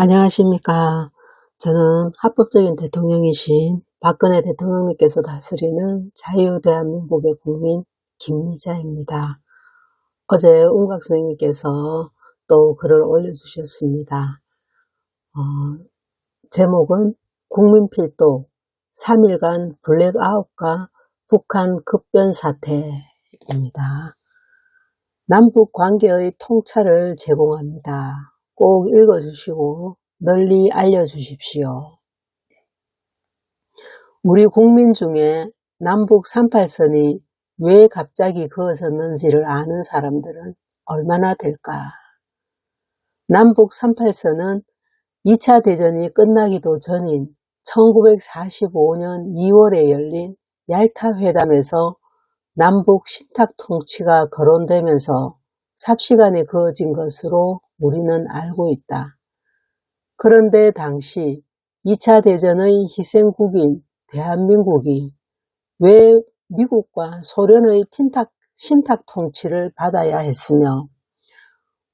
안녕하십니까. 저는 합법적인 대통령이신 박근혜 대통령님께서 다스리는 자유대한민국의 국민 김미자입니다. 어제 운각 선생님께서 또 글을 올려주셨습니다. 제목은 국민필도 3일간 블랙아웃과 북한 급변사태입니다. 남북 관계의 통찰을 제공합니다. 꼭 읽어주시고 널리 알려주십시오. 우리 국민 중에 남북 38선이 왜 갑자기 그어졌는지를 아는 사람들은 얼마나 될까? 남북 38선은 2차 대전이 끝나기도 전인 1945년 2월에 열린 얄타 회담에서 남북 신탁 통치가 거론되면서 삽시간에 그어진 것으로 우리는 알고 있다. 그런데 당시 2차 대전의 희생국인 대한민국이 왜 미국과 소련의 신탁 통치를 받아야 했으며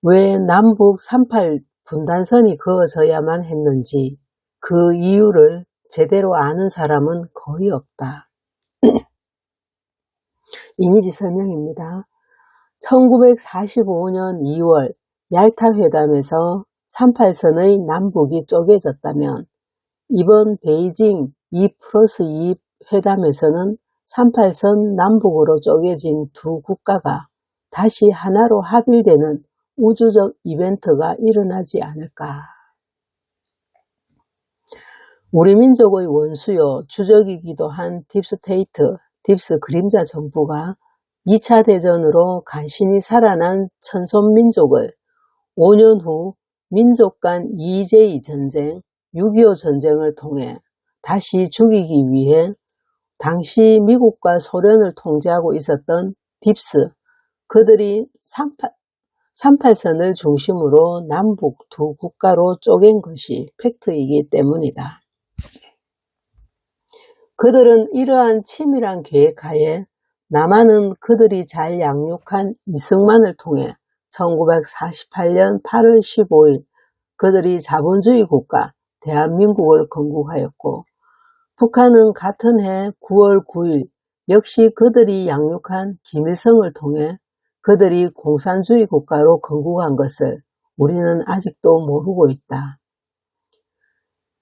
왜 남북 38 분단선이 그어져야만 했는지 그 이유를 제대로 아는 사람은 거의 없다. 이미지 설명입니다. 1945년 2월 얄타 회담에서 38선의 남북이 쪼개졌다면 이번 베이징 2+2 회담에서는 38선 남북으로 쪼개진 두 국가가 다시 하나로 합일되는 우주적 이벤트가 일어나지 않을까. 우리 민족의 원수요 주적이기도 한 딥스테이트, 딥스 그림자 정부가 2차 대전으로 간신히 살아난 천손민족을 5년 후 민족 간 EJ 전쟁, 6.25 전쟁을 통해 다시 죽이기 위해 당시 미국과 소련을 통제하고 있었던 딥스, 그들이 38선을 중심으로 남북 두 국가로 쪼갠 것이 팩트이기 때문이다. 그들은 이러한 치밀한 계획하에 남한은 그들이 잘 양육한 이승만을 통해 1948년 8월 15일 그들이 자본주의 국가 대한민국을 건국하였고 북한은 같은 해 9월 9일 역시 그들이 양육한 김일성을 통해 그들이 공산주의 국가로 건국한 것을 우리는 아직도 모르고 있다.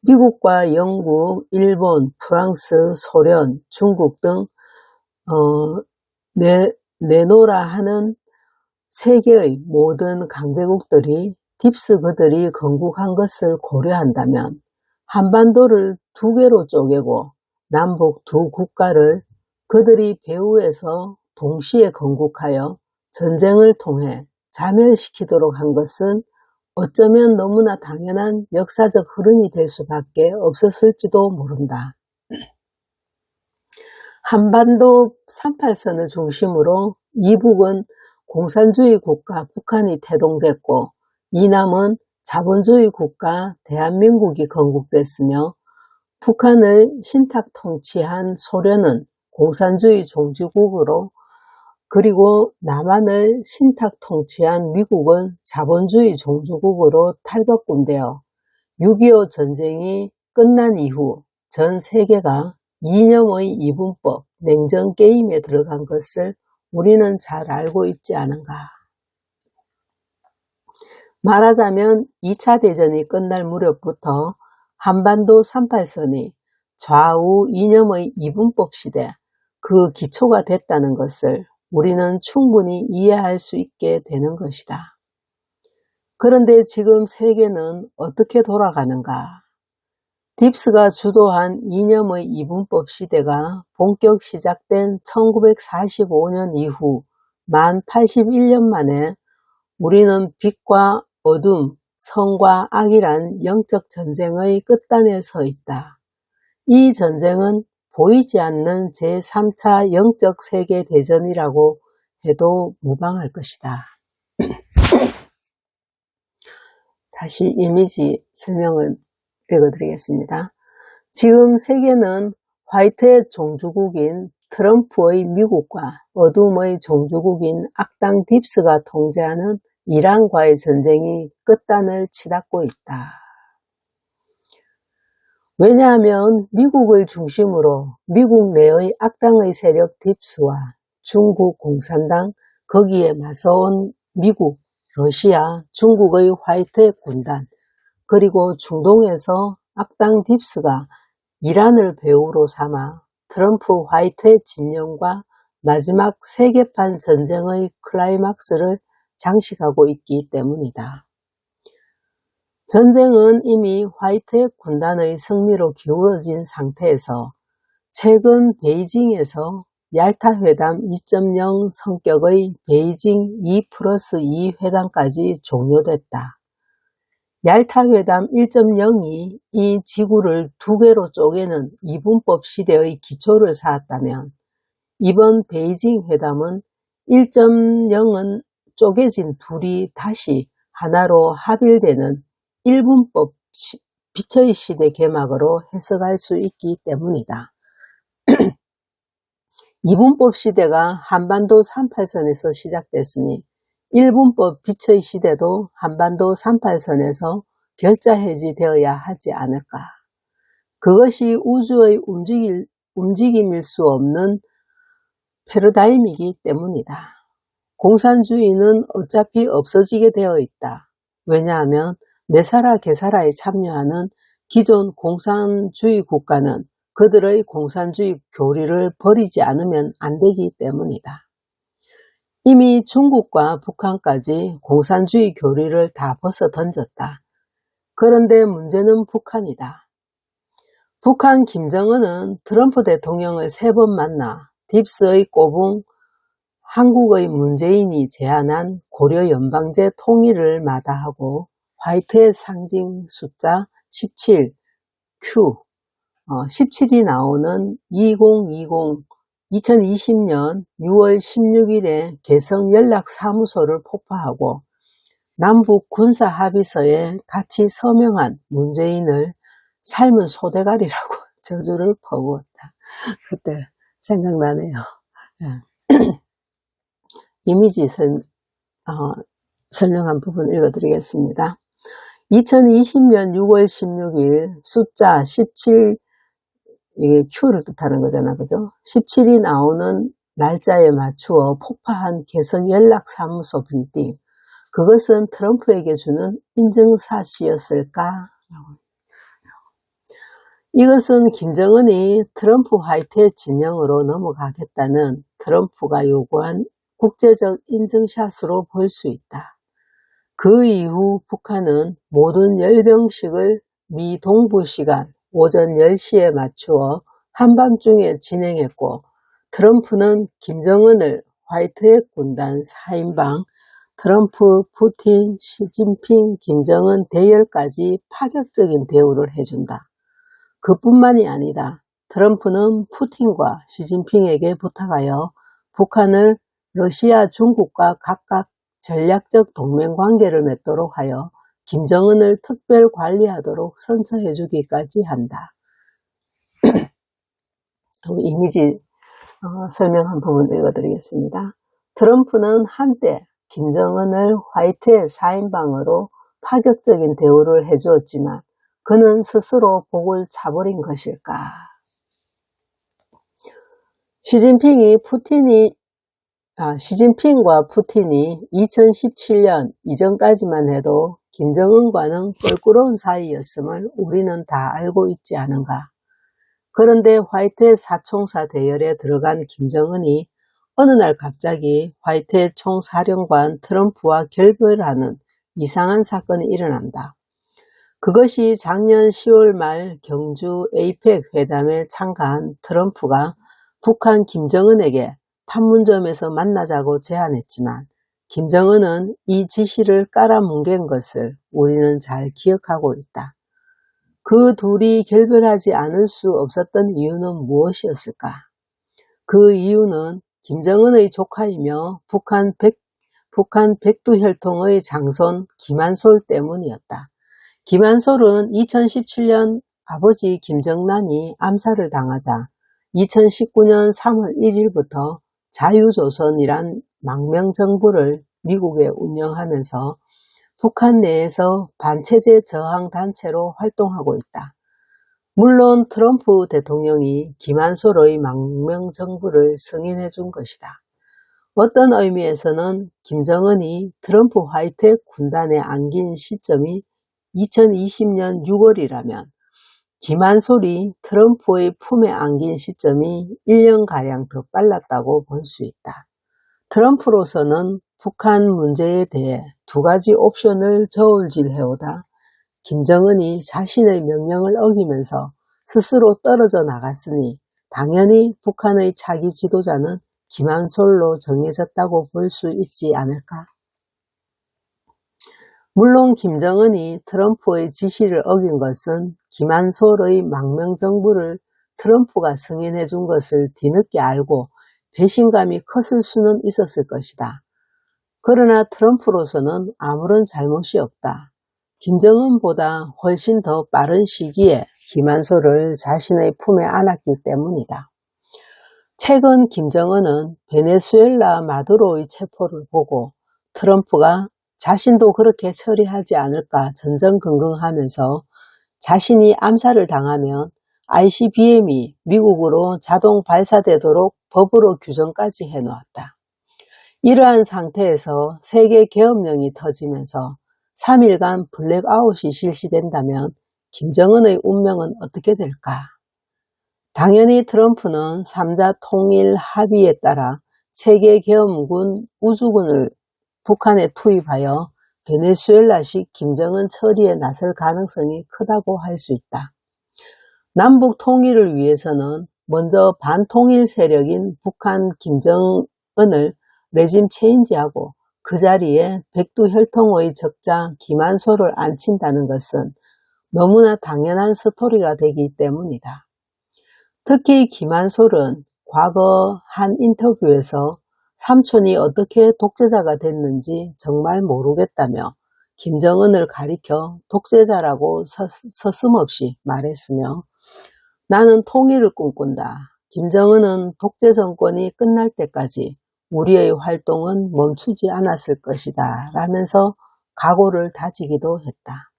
미국과 영국, 일본, 프랑스, 소련, 중국 등 내노라 하는 세계의 모든 강대국들이 딥스 그들이 건국한 것을 고려한다면 한반도를 두 개로 쪼개고 남북 두 국가를 그들이 배후에서 동시에 건국하여 전쟁을 통해 자멸시키도록 한 것은 어쩌면 너무나 당연한 역사적 흐름이 될 수밖에 없었을지도 모른다. 한반도 38선을 중심으로 이북은 공산주의 국가 북한이 태동됐고 이남은 자본주의 국가 대한민국이 건국됐으며 북한을 신탁 통치한 소련은 공산주의 종주국으로 그리고 남한을 신탁 통치한 미국은 자본주의 종주국으로 탈바꿈되어 6.25 전쟁이 끝난 이후 전 세계가 이념의 이분법, 냉전 게임에 들어간 것을 우리는 잘 알고 있지 않은가. 말하자면 2차 대전이 끝날 무렵부터 한반도 38선이 좌우 이념의 이분법 시대, 그 기초가 됐다는 것을 우리는 충분히 이해할 수 있게 되는 것이다. 그런데 지금 세계는 어떻게 돌아가는가? 딥스가 주도한 이념의 이분법 시대가 본격 시작된 1945년 이후 만 81년 만에 우리는 빛과 어둠, 선과 악이란 영적 전쟁의 끝단에 서 있다. 이 전쟁은 보이지 않는 제3차 영적 세계대전이라고 해도 무방할 것이다. 다시 이미지 설명을 읽어드리겠습니다. 지금 세계는 화이트의 종주국인 트럼프의 미국과 어둠의 종주국인 악당 딥스가 통제하는 이란과의 전쟁이 끝단을 치닫고 있다. 왜냐하면 미국을 중심으로 미국 내의 악당의 세력 딥스와 중국 공산당, 거기에 맞서온 미국, 러시아, 중국의 화이트핵 군단, 그리고 중동에서 악당 딥스가 이란을 배후로 삼아 트럼프 화이트핵 진영과 마지막 세계판 전쟁의 클라이막스를 장식하고 있기 때문이다. 전쟁은 이미 화이트핵 군단의 승리로 기울어진 상태에서 최근 베이징에서 얄타 회담 2.0 성격의 베이징 2+2 회담까지 종료됐다. 얄타 회담 1.0이 이 지구를 두 개로 쪼개는 이분법 시대의 기초를 쌓았다면 이번 베이징 회담은 1.0은 쪼개진 둘이 다시 하나로 합일되는 1분법 빛의 시대 개막으로 해석할 수 있기 때문이다. 2분법 시대가 한반도 38선에서 시작됐으니 1분법 빛의 시대도 한반도 38선에서 결자 해지되어야 하지 않을까. 그것이 우주의 움직임일 수 없는 패러다임이기 때문이다. 공산주의는 어차피 없어지게 되어 있다. 왜냐하면 내사라 개사라에 참여하는 기존 공산주의 국가는 그들의 공산주의 교리를 버리지 않으면 안 되기 때문이다. 이미 중국과 북한까지 공산주의 교리를 다 벗어 던졌다. 그런데 문제는 북한이다. 북한 김정은은 트럼프 대통령을 3번 만나 딥스의 꼬붕 한국의 문재인이 제안한 고려 연방제 통일을 마다하고 화이트의 상징 숫자 17, Q, 17이 나오는 2020년 6월 16일에 개성 연락사무소를 폭파하고 남북 군사합의서에 같이 서명한 문재인을 삶은 소대가리라고 저주를 퍼부었다. 그때 생각나네요. 이미지 설명한 부분 읽어드리겠습니다. 2020년 6월 16일 숫자 17, 이게 Q를 뜻하는 거잖아, 그죠? 17이 나오는 날짜에 맞추어 폭파한 개성 연락사무소 빌딩. 그것은 트럼프에게 주는 인증샷이었을까? 이것은 김정은이 트럼프 화이트의 진영으로 넘어가겠다는 트럼프가 요구한 국제적 인증샷으로 볼 수 있다. 그 이후 북한은 모든 열병식을 미 동부 시간 오전 10시에 맞추어 한밤중에 진행했고 트럼프는 김정은을 화이트핵 군단 4인방 트럼프, 푸틴, 시진핑, 김정은 대열까지 파격적인 대우를 해준다. 그뿐만이 아니라 트럼프는 푸틴과 시진핑에게 부탁하여 북한을 러시아, 중국과 각각 전략적 동맹관계를 맺도록 하여 김정은을 특별 관리하도록 선처해 주기까지 한다. 또 이미지 설명한 부분 읽어드리겠습니다. 트럼프는 한때 김정은을 화이트의 4인방으로 파격적인 대우를 해주었지만 그는 스스로 복을 차버린 것일까? 시진핑과 푸틴이 2017년 이전까지만 해도 김정은과는 껄끄러운 사이였음을 우리는 다 알고 있지 않은가. 그런데 화이트의 사총사 대열에 들어간 김정은이 어느 날 갑자기 화이트의 총사령관 트럼프와 결별하는 이상한 사건이 일어난다. 그것이 작년 10월 말 경주 에이펙 회담에 참가한 트럼프가 북한 김정은에게 판문점에서 만나자고 제안했지만 김정은은 이 지시를 깔아뭉갠 것을 우리는 잘 기억하고 있다. 그 둘이 결별하지 않을 수 없었던 이유는 무엇이었을까? 그 이유는 김정은의 조카이며 북한 백두혈통의 장손 김한솔 때문이었다. 김한솔은 2017년 아버지 김정남이 암살을 당하자 2019년 3월 1일부터 자유조선이란 망명정부를 미국에 운영하면서 북한 내에서 반체제 저항단체로 활동하고 있다. 물론 트럼프 대통령이 김한솔의 망명정부를 승인해 준 것이다. 어떤 의미에서는 김정은이 트럼프 화이트 군단에 안긴 시점이 2020년 6월이라면 김한솔이 트럼프의 품에 안긴 시점이 1년가량 더 빨랐다고 볼 수 있다. 트럼프로서는 북한 문제에 대해 두 가지 옵션을 저울질해오다 김정은이 자신의 명령을 어기면서 스스로 떨어져 나갔으니 당연히 북한의 차기 지도자는 김한솔로 정해졌다고 볼 수 있지 않을까? 물론 김정은이 트럼프의 지시를 어긴 것은 김한솔의 망명정부를 트럼프가 승인해 준 것을 뒤늦게 알고 배신감이 컸을 수는 있었을 것이다. 그러나 트럼프로서는 아무런 잘못이 없다. 김정은보다 훨씬 더 빠른 시기에 김한솔을 자신의 품에 안았기 때문이다. 최근 김정은은 베네수엘라 마두로의 체포를 보고 트럼프가 자신도 그렇게 처리하지 않을까 전전긍긍하면서 자신이 암살을 당하면 ICBM이 미국으로 자동 발사되도록 법으로 규정까지 해놓았다. 이러한 상태에서 세계 계엄령이 터지면서 3일간 블랙아웃이 실시된다면 김정은의 운명은 어떻게 될까? 당연히 트럼프는 3자 통일 합의에 따라 세계계엄군 우주군을 북한에 투입하여 베네수엘라식 김정은 처리에 나설 가능성이 크다고 할 수 있다. 남북 통일을 위해서는 먼저 반통일 세력인 북한 김정은을 레짐 체인지하고 그 자리에 백두혈통의 적자 김한솔을 앉힌다는 것은 너무나 당연한 스토리가 되기 때문이다. 특히 김한솔은 과거 한 인터뷰에서 삼촌이 어떻게 독재자가 됐는지 정말 모르겠다며 김정은을 가리켜 독재자라고 서슴없이 말했으며 나는 통일을 꿈꾼다. 김정은은 독재 정권이 끝날 때까지 우리의 활동은 멈추지 않았을 것이다 라면서 각오를 다지기도 했다.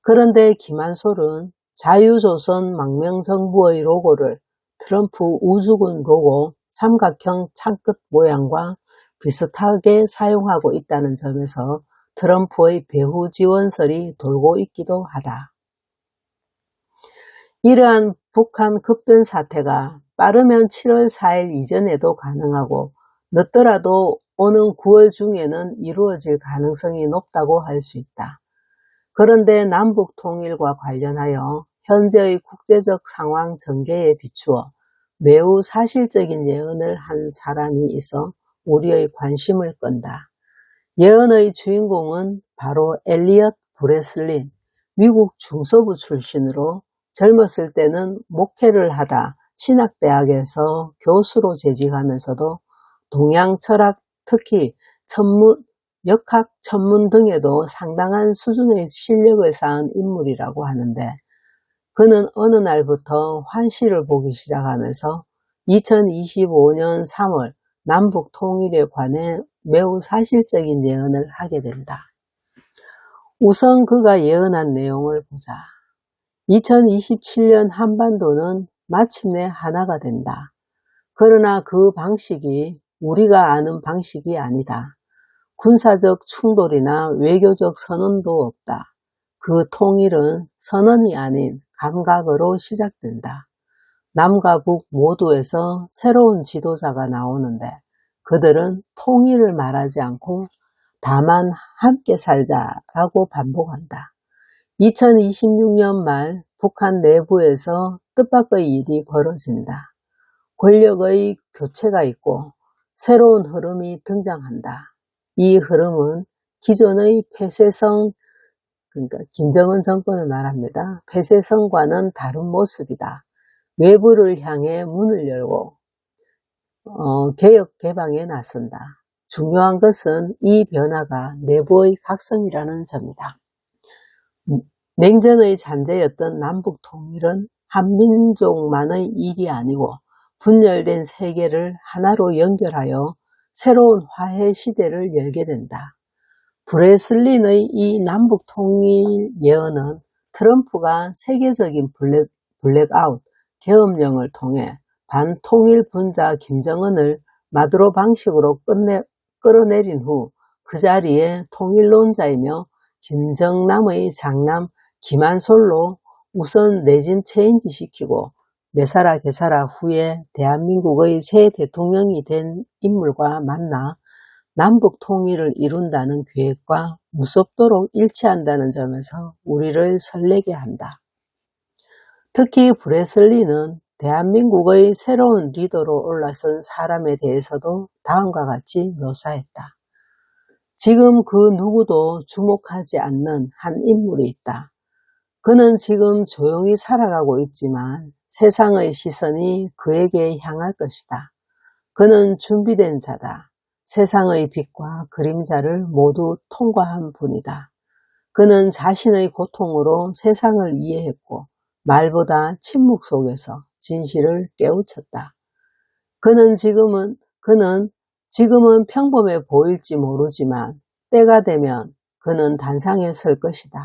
그런데 김한솔은 자유조선 망명정부의 로고를 트럼프 우주군 로고 삼각형 창끝 모양과 비슷하게 사용하고 있다는 점에서 트럼프의 배후 지원설이 돌고 있기도 하다. 이러한 북한 급변 사태가 빠르면 7월 4일 이전에도 가능하고 늦더라도 오는 9월 중에는 이루어질 가능성이 높다고 할 수 있다. 그런데 남북 통일과 관련하여 현재의 국제적 상황 전개에 비추어 매우 사실적인 예언을 한 사람이 있어 우리의 관심을 끈다. 예언의 주인공은 바로 엘리엇 브레슬린, 미국 중서부 출신으로 젊었을 때는 목회를 하다 신학대학에서 교수로 재직하면서도 동양 철학, 특히 역학 천문 등에도 상당한 수준의 실력을 쌓은 인물이라고 하는데 그는 어느 날부터 환시를 보기 시작하면서 2025년 3월 남북 통일에 관해 매우 사실적인 예언을 하게 된다. 우선 그가 예언한 내용을 보자. 2027년 한반도는 마침내 하나가 된다. 그러나 그 방식이 우리가 아는 방식이 아니다. 군사적 충돌이나 외교적 선언도 없다. 그 통일은 선언이 아닌 감각으로 시작된다. 남과 북 모두에서 새로운 지도자가 나오는데 그들은 통일을 말하지 않고 다만 함께 살자라고 반복한다. 2026년 말 북한 내부에서 뜻밖의 일이 벌어진다. 권력의 교체가 있고 새로운 흐름이 등장한다. 이 흐름은 기존의 폐쇄성, 그러니까 김정은 정권을 말합니다. 폐쇄성과는 다른 모습이다. 외부를 향해 문을 열고 개혁 개방에 나선다. 중요한 것은 이 변화가 내부의 각성이라는 점이다. 냉전의 잔재였던 남북 통일은 한민족만의 일이 아니고 분열된 세계를 하나로 연결하여 새로운 화해 시대를 열게 된다. 브레슬린의 이 남북 통일 예언은 트럼프가 세계적인 블랙아웃, 계엄령을 통해 반통일분자 김정은을 마두로 방식으로 끌어내린 후 그 자리에 통일론자이며 김정남의 장남 김한솔로 우선 레짐 체인지 시키고 내사라 개사라 후에 대한민국의 새 대통령이 된 인물과 만나 남북 통일을 이룬다는 계획과 무섭도록 일치한다는 점에서 우리를 설레게 한다. 특히 브레슬리는 대한민국의 새로운 리더로 올라선 사람에 대해서도 다음과 같이 묘사했다. 지금 그 누구도 주목하지 않는 한 인물이 있다. 그는 지금 조용히 살아가고 있지만 세상의 시선이 그에게 향할 것이다. 그는 준비된 자다. 세상의 빛과 그림자를 모두 통과한 분이다. 그는 자신의 고통으로 세상을 이해했고 말보다 침묵 속에서 진실을 깨우쳤다. 그는 지금은 평범해 보일지 모르지만 때가 되면 그는 단상에 설 것이다.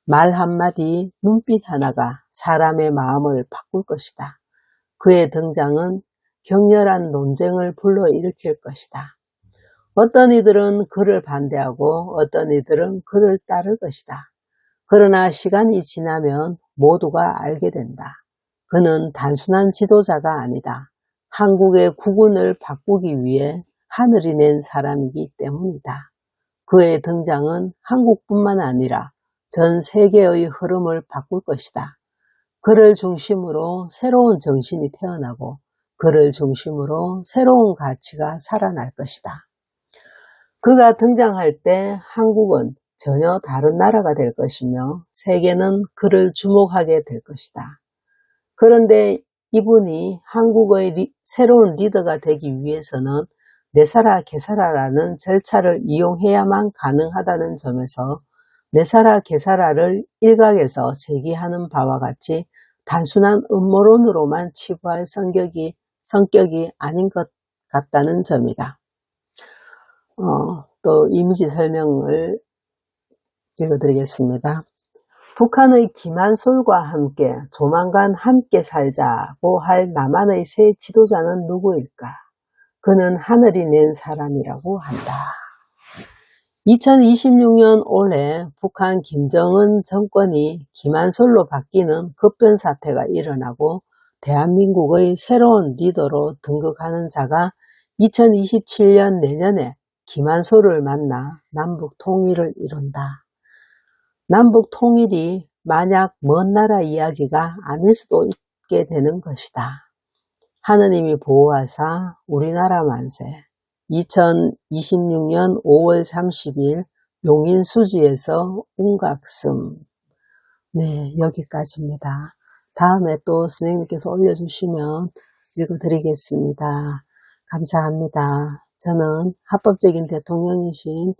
말 한마디, 눈빛 하나가 사람의 마음을 바꿀 것이다. 그의 등장은 격렬한 논쟁을 불러일으킬 것이다. 어떤 이들은 그를 반대하고 어떤 이들은 그를 따를 것이다. 그러나 시간이 지나면 모두가 알게 된다. 그는 단순한 지도자가 아니다. 한국의 국운을 바꾸기 위해 하늘이 낸 사람이기 때문이다. 그의 등장은 한국뿐만 아니라 전 세계의 흐름을 바꿀 것이다. 그를 중심으로 새로운 정신이 태어나고 그를 중심으로 새로운 가치가 살아날 것이다. 그가 등장할 때 한국은 전혀 다른 나라가 될 것이며 세계는 그를 주목하게 될 것이다. 그런데 이분이 한국의 새로운 리더가 되기 위해서는 내사라 개사라라는 절차를 이용해야만 가능하다는 점에서 내사라 개사라를 일각에서 제기하는 바와 같이 단순한 음모론으로만 치부할 성격이 아닌 것 같다는 점이다. 또 이미지 설명을 읽어드리겠습니다. 북한의 김한솔과 함께 조만간 함께 살자고 할 남한의 새 지도자는 누구일까? 그는 하늘이 낸 사람이라고 한다. 2026년 올해 북한 김정은 정권이 김한솔로 바뀌는 급변 사태가 일어나고 대한민국의 새로운 리더로 등극하는 자가 2027년 내년에 김한솔을 만나 남북 통일을 이룬다. 남북 통일이 만약 먼 나라 이야기가 아닐 수도 있게 되는 것이다. 하느님이 보호하사 우리나라 만세. 2026년 5월 30일 용인수지에서 운각슴. 네, 여기까지입니다. 다음에 또 선생님께서 올려주시면 읽어드리겠습니다. 감사합니다. 저는 합법적인 대통령이신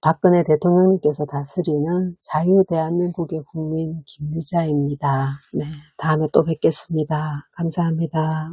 박근혜 대통령님께서 다스리는 자유대한민국의 국민 김미자입니다. 네, 다음에 또 뵙겠습니다. 감사합니다.